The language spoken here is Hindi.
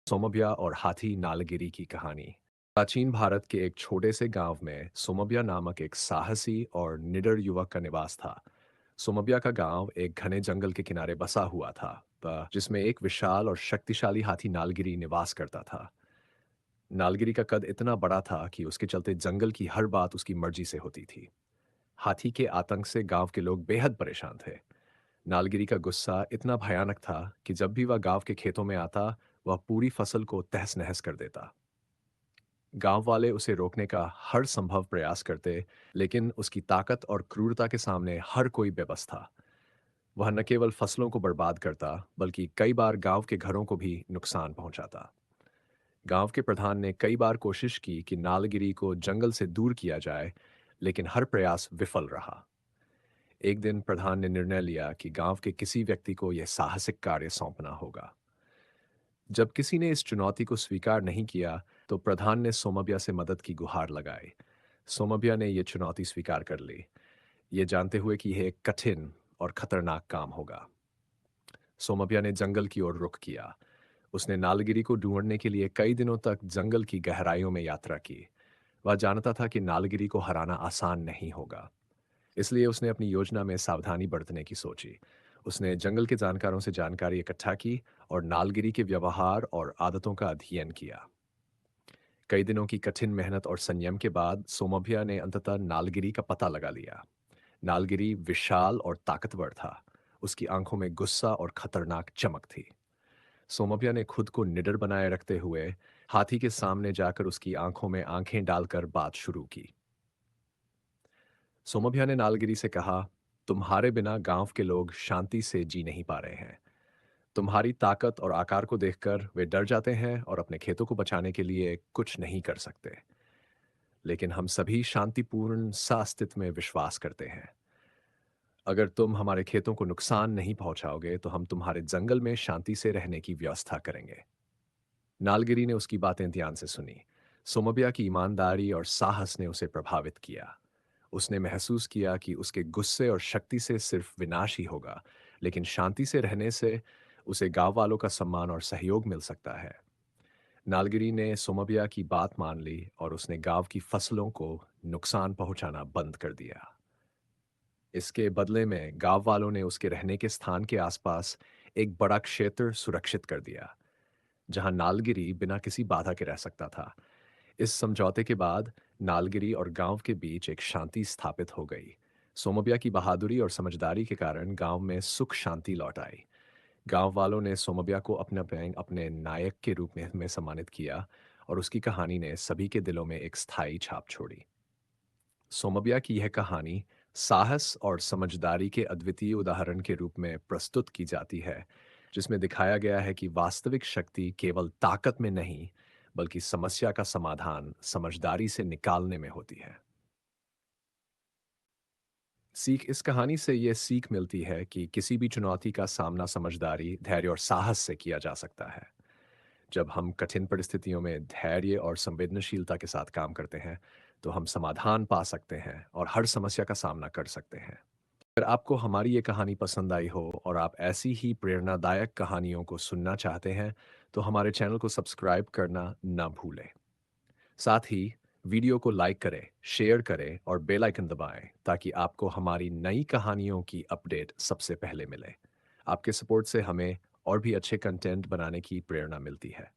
सोमबिया और हाथी नालगिरी की कहानी। प्राचीन भारत के एक छोटे से गांव में सोमबिया नामक एक साहसी और निडर युवक का निवास था। सोमबिया का गांव एक घने जंगल के किनारे बसा हुआ था, जिसमें एक विशाल और शक्तिशाली हाथी नालगिरी निवास करता था। नालगिरी का कद इतना बड़ा था कि उसके चलते जंगल की हर बात उसकी मर्जी से होती थी। हाथी के आतंक से गांव के लोग बेहद परेशान थे। नालगिरी का गुस्सा इतना भयानक था कि जब भी वह गांव के खेतों में आता, वह पूरी फसल को तहस नहस कर देता। गांव वाले उसे रोकने का हर संभव प्रयास करते, लेकिन उसकी ताकत और क्रूरता के सामने हर कोई बेबस था। वह न केवल फसलों को बर्बाद करता, बल्कि कई बार गांव के घरों को भी नुकसान पहुंचाता। गांव के प्रधान ने कई बार कोशिश की कि नालगिरी को जंगल से दूर किया जाए, लेकिन हर प्रयास विफल रहा। एक दिन प्रधान ने निर्णय लिया कि गांव के किसी व्यक्ति को यह साहसिक कार्य सौंपना होगा। जब किसी ने इस चुनौती को स्वीकार नहीं किया, तो प्रधान ने सोमबिया से मदद की गुहार लगाई। सोमबिया ने यह चुनौती स्वीकार कर ली, ये जानते हुए कि यह एक कठिन और खतरनाक काम होगा। सोमबिया ने जंगल की ओर रुख किया। उसने नालगिरी को ढूंढने के लिए कई दिनों तक जंगल की गहराइयों में यात्रा की। वह जानता था कि नालगिरी को हराना आसान नहीं होगा, इसलिए उसने अपनी योजना में सावधानी बरतने की सोची। उसने जंगल के जानकारों से जानकारी इकट्ठा की और नालगिरी के व्यवहार और आदतों का अध्ययन किया। कई दिनों की कठिन मेहनत और संयम के बाद सोमभिया ने अंततः नालगिरी का पता लगा लिया। नालगिरी विशाल और ताकतवर था। उसकी आंखों में गुस्सा और खतरनाक चमक थी। सोमभिया ने खुद को निडर बनाए रखते हुए हाथी के सामने जाकर उसकी आंखों में आंखें डालकर बात शुरू की। सोमभिया ने नालगिरी से कहा, तुम्हारे बिना गांव के लोग शांति से जी नहीं पा रहे हैं। तुम्हारी ताकत और आकार को देखकर वे डर जाते हैं और अपने खेतों को बचाने के लिए कुछ नहीं कर सकते। लेकिन हम सभी शांतिपूर्ण सास्तित्व में विश्वास करते हैं। अगर तुम हमारे खेतों को नुकसान नहीं पहुंचाओगे, तो हम तुम्हारे जंगल में शांति से रहने की व्यवस्था करेंगे। नालगिरी ने उसकी बातें ध्यान से सुनी। सोमबिया की ईमानदारी और साहस ने उसे प्रभावित किया। उसने महसूस किया कि उसके गुस्से और शक्ति से सिर्फ विनाश ही होगा, लेकिन शांति से रहने से उसे गांव वालों का सम्मान और सहयोग मिल सकता है। नालगिरी ने सोमबिया की बात मान ली और उसने गांव की फसलों को नुकसान पहुंचाना बंद कर दिया। इसके बदले में गांव वालों ने उसके रहने के स्थान के आसपास एक बड़ा क्षेत्र सुरक्षित कर दिया, जहां नालगिरी बिना किसी बाधा के रह सकता था। इस समझौते के बाद नालगिरी और गांव के बीच एक शांति स्थापित हो गई। सोमबिया की बहादुरी और समझदारी के कारण गांव में सुख शांति लौट आई। गांव वालों ने सोमबिया को अपने नायक के रूप में सम्मानित किया और उसकी कहानी ने सभी के दिलों में एक स्थायी छाप छोड़ी। सोमबिया की यह कहानी साहस और समझदारी के अद्वितीय उदाहरण के रूप में प्रस्तुत की जाती है, जिसमें दिखाया गया है कि वास्तविक शक्ति केवल ताकत में नहीं, बल्कि समस्या का समाधान समझदारी से निकालने में होती है। इस कहानी से यह सीख मिलती है कि किसी भी चुनौती का सामना समझदारी, धैर्य और साहस से किया जा सकता है। जब हम कठिन परिस्थितियों में धैर्य और संवेदनशीलता के साथ काम करते हैं, तो हम समाधान पा सकते हैं और हर समस्या का सामना कर सकते हैं। अगर आपको हमारी ये कहानी पसंद आई हो और आप ऐसी ही प्रेरणादायक कहानियों को सुनना चाहते हैं, तो हमारे चैनल को सब्सक्राइब करना ना भूलें। साथ ही वीडियो को लाइक करें, शेयर करें और बेल आइकन दबाएं, ताकि आपको हमारी नई कहानियों की अपडेट सबसे पहले मिले। आपके सपोर्ट से हमें और भी अच्छे कंटेंट बनाने की प्रेरणा मिलती है।